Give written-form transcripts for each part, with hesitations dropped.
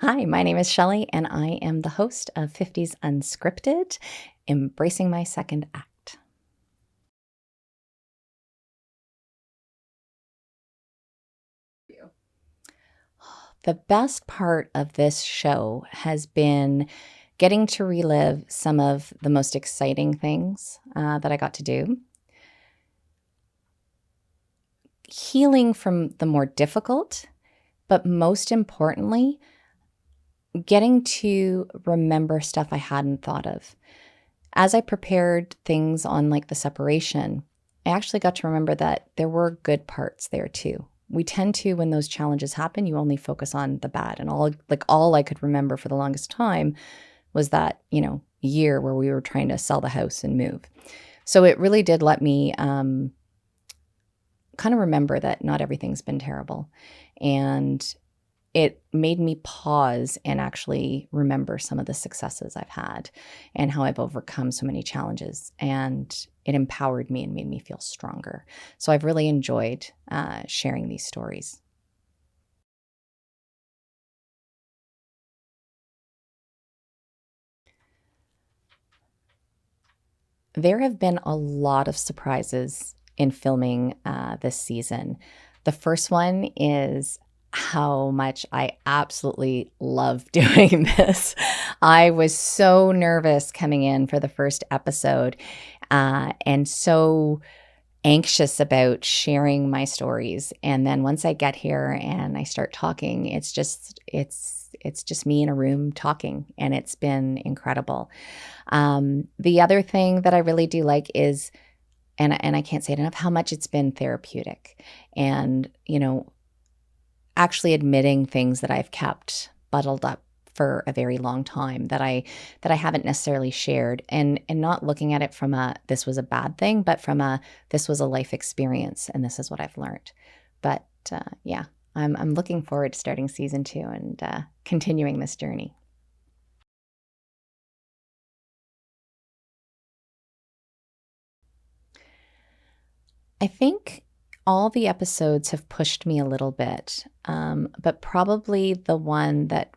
Hi, my name is Shelley, and I am the host of Fifties Unscripted, Embracing My Second Act. The best part of this show has been getting to relive some of the most exciting things that I got to do, healing from the more difficult, but most importantly, getting to remember stuff I hadn't thought of. As I prepared things on like the separation, I actually got to remember that there were good parts there too. We tend to, when those challenges happen, you only focus on the bad. And all I could remember for the longest time was that, year where we were trying to sell the house and move. So it really did let me kind of remember that not everything's been terrible. And it made me pause and actually remember some of the successes I've had and how I've overcome so many challenges. And it empowered me and made me feel stronger. So I've really enjoyed sharing these stories. There have been a lot of surprises in filming this season. The first one is how much I absolutely love doing this. I was so nervous coming in for the first episode and so anxious about sharing my stories. And then once I get here and I start talking, it's just me in a room talking, and it's been incredible. The other thing that I really do like is, and I can't say it enough, how much it's been therapeutic, and actually admitting things that I've kept bottled up for a very long time that I haven't necessarily shared, and not looking at it from a this was a bad thing, but from a this was a life experience and this is what I've learned. But yeah, I'm looking forward to starting season 2 and continuing this journey. I think all the episodes have pushed me a little bit, but probably the one that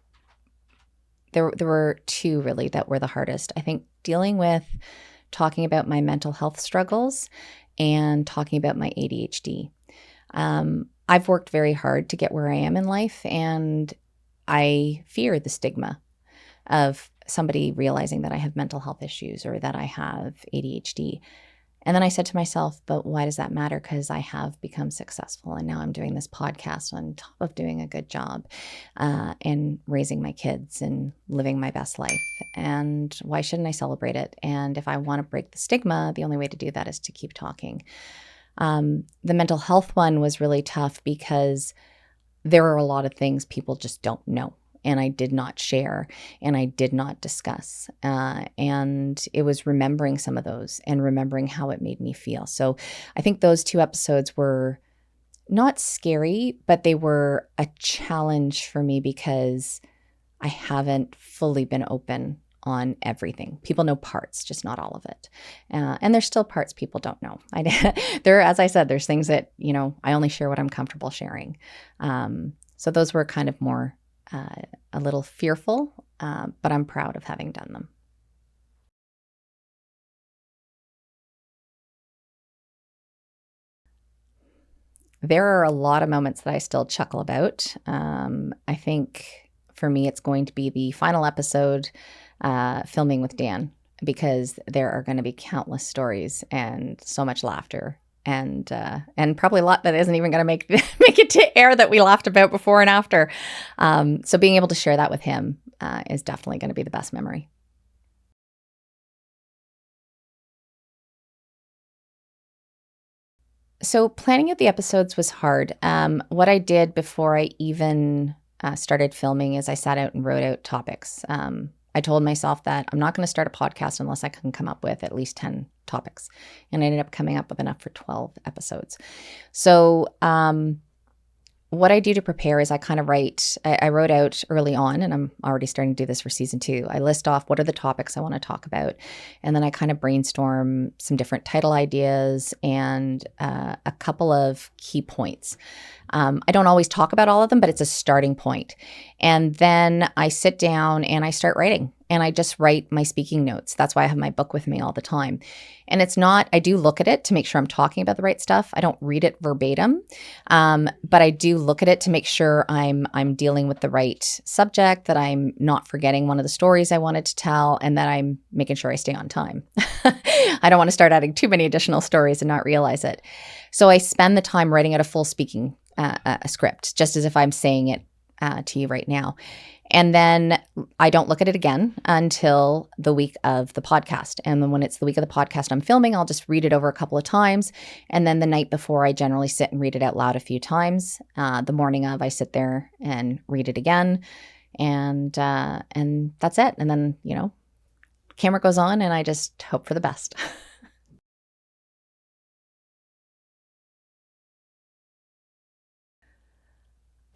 there were two really that were the hardest. I think dealing with talking about my mental health struggles and talking about my ADHD. I've worked very hard to get where I am in life, and I fear the stigma of somebody realizing that I have mental health issues or that I have ADHD. And then I said to myself, but why does that matter? Because I have become successful, and now I'm doing this podcast on top of doing a good job and raising my kids and living my best life. And why shouldn't I celebrate it? And if I want to break the stigma, the only way to do that is to keep talking. The mental health one was really tough because there are a lot of things people just don't know, and I did not share and I did not discuss. And it was remembering some of those and remembering how it made me feel. So I think those two episodes were not scary, but they were a challenge for me because I haven't fully been open on everything. People know parts, just not all of it. And there's still parts people don't know. As I said, there's things that, I only share what I'm comfortable sharing. So those were kind of more a little fearful, but I'm proud of having done them. There are a lot of moments that I still chuckle about. I think for me, it's going to be the final episode filming with Dan, because there are going to be countless stories and so much laughter. And probably a lot that isn't even going to make it to air that we laughed about before and after. So being able to share that with him is definitely going to be the best memory. So planning out the episodes was hard. What I did before I even started filming is I sat out and wrote out topics. I told myself that I'm not going to start a podcast unless I can come up with at least 10 topics. And I ended up coming up with enough for 12 episodes. So what I do to prepare is I kind of I wrote out early on, and I'm already starting to do this for season 2. I list off what are the topics I want to talk about. And then I kind of brainstorm some different title ideas and a couple of key points. I don't always talk about all of them, but it's a starting point. And then I sit down and I start writing, and I just write my speaking notes. That's why I have my book with me all the time. And it's not, I do look at it to make sure I'm talking about the right stuff. I don't read it verbatim, but I do look at it to make sure I'm dealing with the right subject, that I'm not forgetting one of the stories I wanted to tell, and that I'm making sure I stay on time. I don't want to start adding too many additional stories and not realize it. So I spend the time writing out a full speaking a script, just as if I'm saying it to you right now. And then I don't look at it again until the week of the podcast. And then when it's the week of the podcast I'm filming, I'll just read it over a couple of times. And then the night before, I generally sit and read it out loud a few times. The morning of, I sit there and read it again. And that's it. And then, camera goes on and I just hope for the best.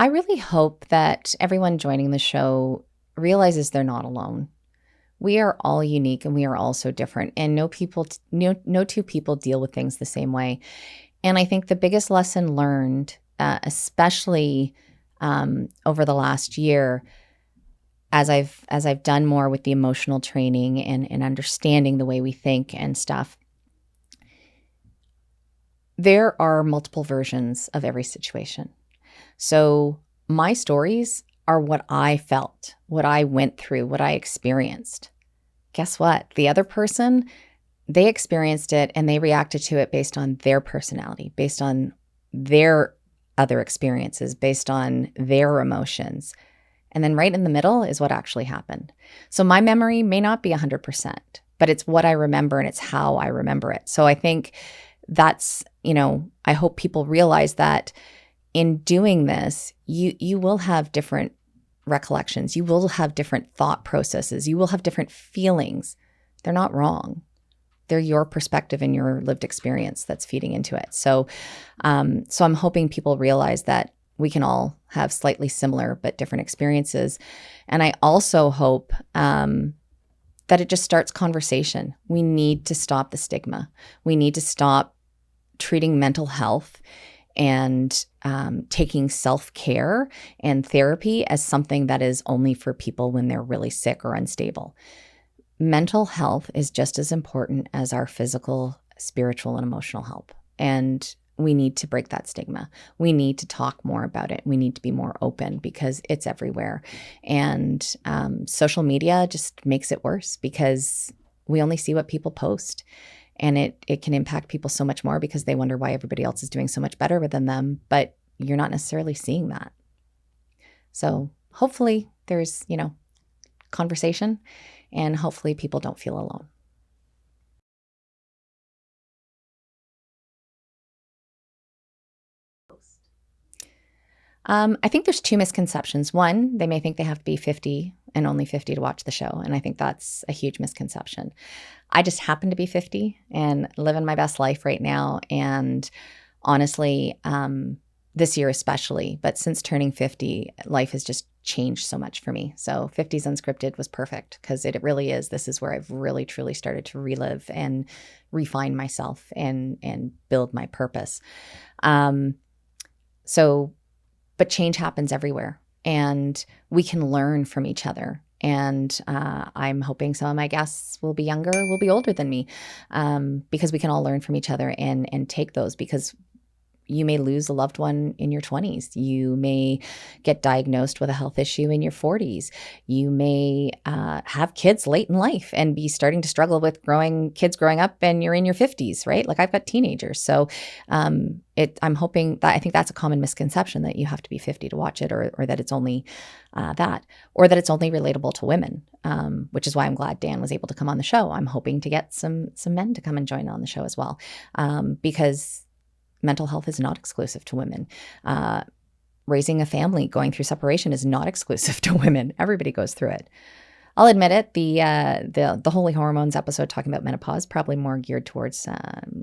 I really hope that everyone joining the show realizes they're not alone. We are all unique and we are all so different, and no two people deal with things the same way. And I think the biggest lesson learned, especially over the last year, as I've done more with the emotional training and understanding the way we think and stuff, there are multiple versions of every situation. So my stories are what I felt, what I went through, what I experienced. Guess what? The other person, they experienced it and they reacted to it based on their personality, based on their other experiences, based on their emotions. And then right in the middle is what actually happened. So my memory may not be 100%, but it's what I remember and it's how I remember it. So I think that's, I hope people realize that in doing this, you will have different recollections. You will have different thought processes. You will have different feelings. They're not wrong. They're your perspective and your lived experience that's feeding into it. So I'm hoping people realize that we can all have slightly similar but different experiences. And I also hope that it just starts conversation. We need to stop the stigma. We need to stop treating mental health and taking self-care and therapy as something that is only for people when they're really sick or unstable. Mental health is just as important as our physical, spiritual, and emotional health. And we need to break that stigma. We need to talk more about it. We need to be more open because it's everywhere. And social media just makes it worse because we only see what people post. And it can impact people so much more because they wonder why everybody else is doing so much better than them, but you're not necessarily seeing that. So hopefully there's, conversation, and hopefully people don't feel alone. I think there's 2 misconceptions. One, they may think they have to be 50 and only 50 to watch the show. And I think that's a huge misconception. I just happen to be 50 and living my best life right now. And honestly, this year especially, but since turning 50, life has just changed so much for me. So 50s Unscripted was perfect because it really is. This is where I've really, truly started to relive and refine myself and build my purpose. But change happens everywhere, and we can learn from each other. And I'm hoping some of my guests will be younger, will be older than me, because we can all learn from each other and take those, because you may lose a loved one in your 20s. You may get diagnosed with a health issue in your 40s. You may have kids late in life and be starting to struggle with kids growing up, and you're in your 50s, right? Like I've got teenagers. So I'm hoping that, I think that's a common misconception, that you have to be 50 to watch it, or that it's only that, or that it's only relatable to women, which is why I'm glad Dan was able to come on the show. I'm hoping to get some men to come and join on the show as well, because mental health is not exclusive to women. Raising a family, going through separation is not exclusive to women. Everybody goes through it. I'll admit it. The Holy Hormones episode talking about menopause probably more geared towards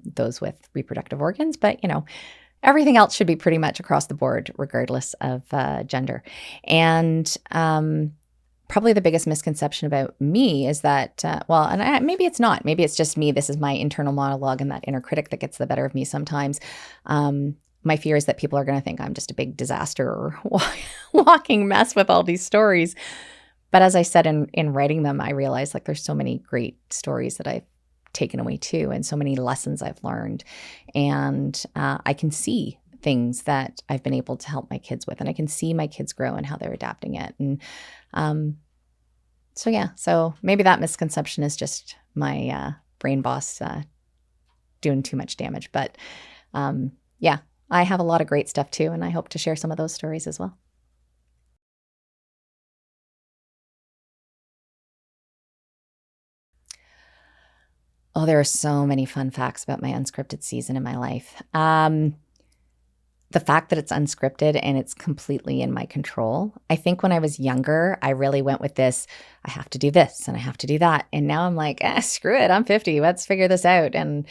those with reproductive organs, but everything else should be pretty much across the board, regardless of gender. And probably the biggest misconception about me is that, maybe it's not. Maybe it's just me. This is my internal monologue and that inner critic that gets the better of me sometimes. My fear is that people are going to think I'm just a big disaster or walking mess with all these stories. But as I said in writing them, I realized like there's so many great stories that I've taken away too, and so many lessons I've learned. And I can see things that I've been able to help my kids with, and I can see my kids grow and how they're adapting it. And so maybe that misconception is just my brain boss doing too much damage. But yeah, I have a lot of great stuff too, and I hope to share some of those stories as well. Oh, there are so many fun facts about my unscripted season in my life. The fact that it's unscripted and it's completely in my control. I think when I was younger, I really went with this, I have to do this and I have to do that. And now I'm like, screw it, I'm 50, let's figure this out. And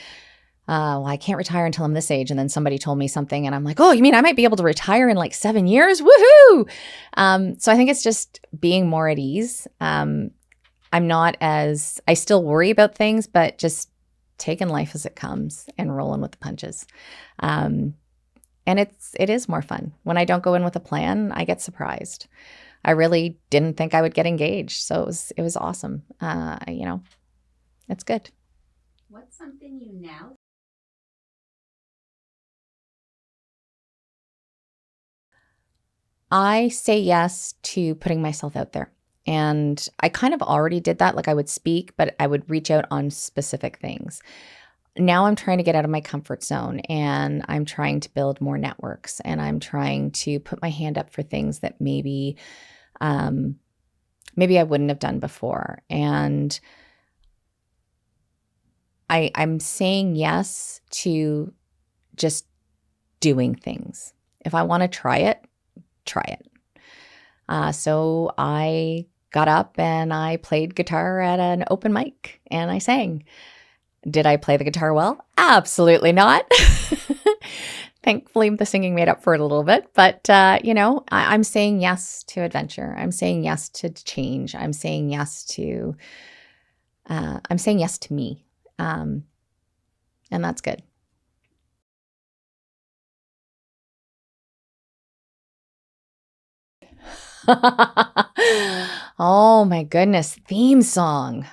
I can't retire until I'm this age. And then somebody told me something and I'm like, oh, you mean I might be able to retire in like 7 years? Woohoo! So I think it's just being more at ease. I still worry about things, but just taking life as it comes and rolling with the punches. And it is more fun. When I don't go in with a plan, I get surprised. I really didn't think I would get engaged. So it was awesome. It's good. What's something you now? I say yes to putting myself out there. And I kind of already did that. Like I would speak, but I would reach out on specific things. Now I'm trying to get out of my comfort zone and I'm trying to build more networks and I'm trying to put my hand up for things that maybe I wouldn't have done before. And I'm saying yes to just doing things. If I want to try it, try it. So I got up and I played guitar at an open mic and I sang. Did I play the guitar well? Absolutely not. Thankfully, the singing made up for it a little bit. But, I'm saying yes to adventure. I'm saying yes to change. I'm saying yes to me. And that's good. Oh my goodness. Theme song.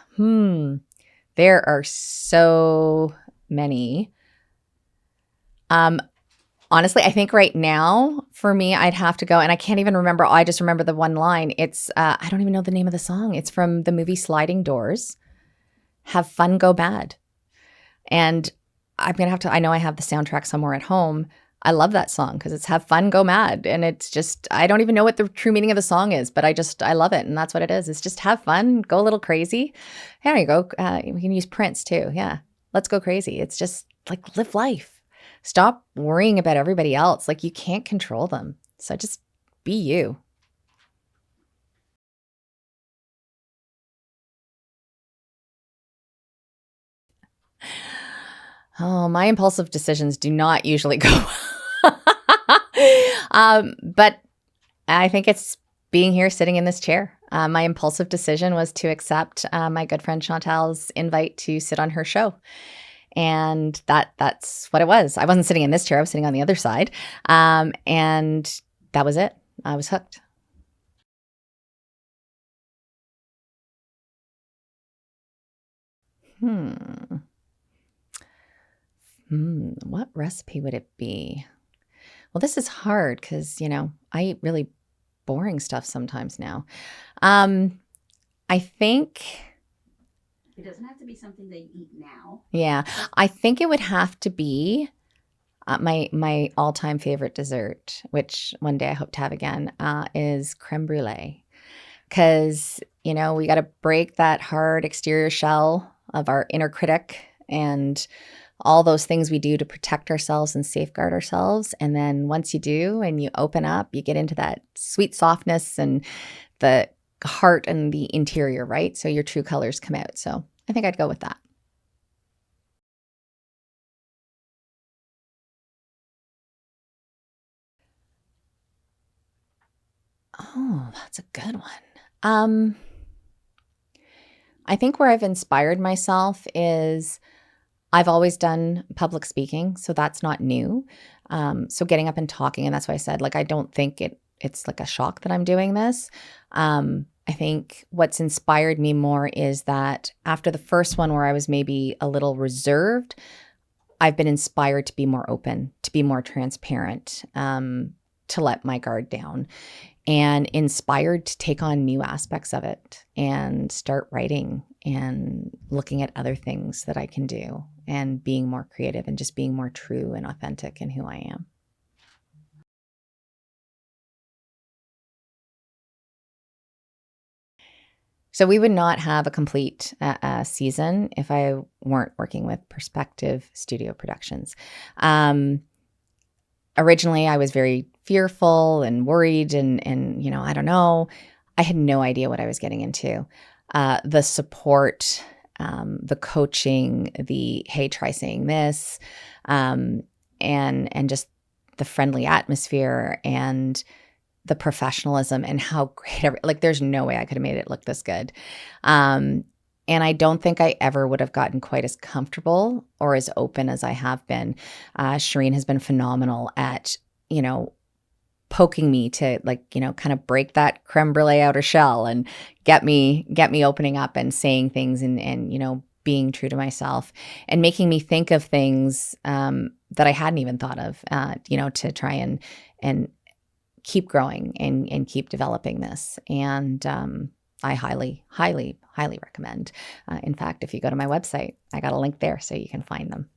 There are so many. Honestly, I think right now for me, I'd have to go, and I can't even remember. I just remember the one line. It's, I don't even know the name of the song. It's from the movie Sliding Doors. Have fun, go bad. And I'm going to have to, I know I have the soundtrack somewhere at home. I love that song because it's have fun, go mad. And it's just, I don't even know what the true meaning of the song is, but I love it. And that's what it is. It's just have fun, go a little crazy. There you go. We can use Prince too. Yeah. Let's go crazy. It's just like live life. Stop worrying about everybody else. Like you can't control them. So just be you. Oh, my impulsive decisions do not usually go. But I think it's being here sitting in this chair. My impulsive decision was to accept my good friend Chantal's invite to sit on her show. And that's what it was. I wasn't sitting in this chair. I was sitting on the other side. And that was it. I was hooked. What recipe would it be? Well, this is hard because, I eat really boring stuff sometimes now. I think, It doesn't have to be something that you eat now. yeah, I think it would have to be my all-time favorite dessert, which one day I hope to have again, is creme brulee. Because, we got to break that hard exterior shell of our inner critic and all those things we do to protect ourselves and safeguard ourselves. And then once you do and you open up, you get into that sweet softness and the heart and the interior, right? So your true colors come out. So I think I'd go with that. Oh, that's a good one. I think where I've inspired myself is I've always done public speaking, so that's not new. So getting up and talking, and that's why I said, like, I don't think it's like a shock that I'm doing this. I think what's inspired me more is that after the first one where I was maybe a little reserved, I've been inspired to be more open, to be more transparent, to let my guard down, and inspired to take on new aspects of it and start writing and looking at other things that I can do and being more creative and just being more true and authentic in who I am. So we would not have a complete season if I weren't working with Perspective Studio Productions. Originally, I was very fearful and worried and I don't know. I had no idea what I was getting into. The support, the coaching, the, hey, try saying this, and just the friendly atmosphere and the professionalism and how great, like there's no way I could have made it look this good. And I don't think I ever would have gotten quite as comfortable or as open as I have been. Shireen has been phenomenal at, poking me to kind of break that creme brulee outer shell and get me opening up and saying things and being true to myself and making me think of things that I hadn't even thought of, to try and keep growing and keep developing this. And I highly, highly, highly recommend. In fact, if you go to my website, I got a link there so you can find them.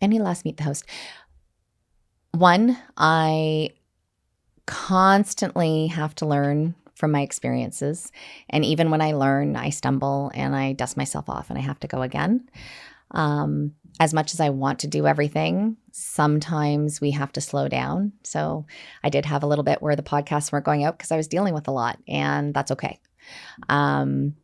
Any last meet the host? One, I constantly have to learn from my experiences. And even when I learn, I stumble and I dust myself off and I have to go again. As much as I want to do everything, sometimes we have to slow down. So I did have a little bit where the podcasts weren't going out because I was dealing with a lot, and that's okay. And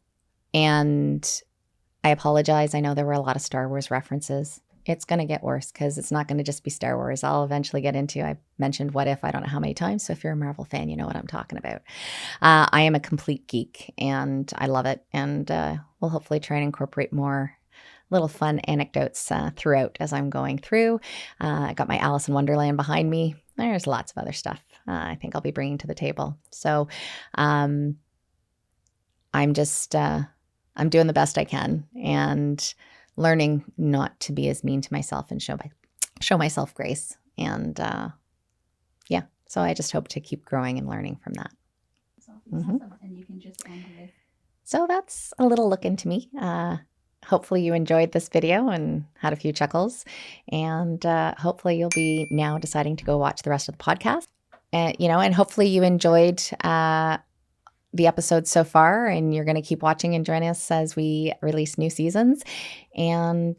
I apologize. I know there were a lot of Star Wars references. It's going to get worse because it's not going to just be Star Wars. I'll eventually get into, I mentioned What If, I don't know how many times. So if you're a Marvel fan, you know what I'm talking about. I am a complete geek and I love it. And we'll hopefully try and incorporate more little fun anecdotes throughout as I'm going through. I got my Alice in Wonderland behind me. There's lots of other stuff I think I'll be bringing to the table. So I'm just, I'm doing the best I can and learning not to be as mean to myself and show myself grace. And yeah, so I just hope to keep growing and learning from that. Awesome. And you can just end with. So that's a little look into me. Hopefully you enjoyed this video and had a few chuckles. And hopefully you'll be now deciding to go watch the rest of the podcast. And hopefully you enjoyed the episodes so far, and you're going to keep watching and join us as we release new seasons. And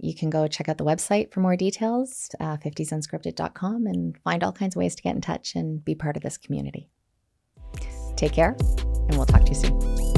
you can go check out the website for more details, 50sunscripted.com, and find all kinds of ways to get in touch and be part of this community. Take care, and we'll talk to you soon.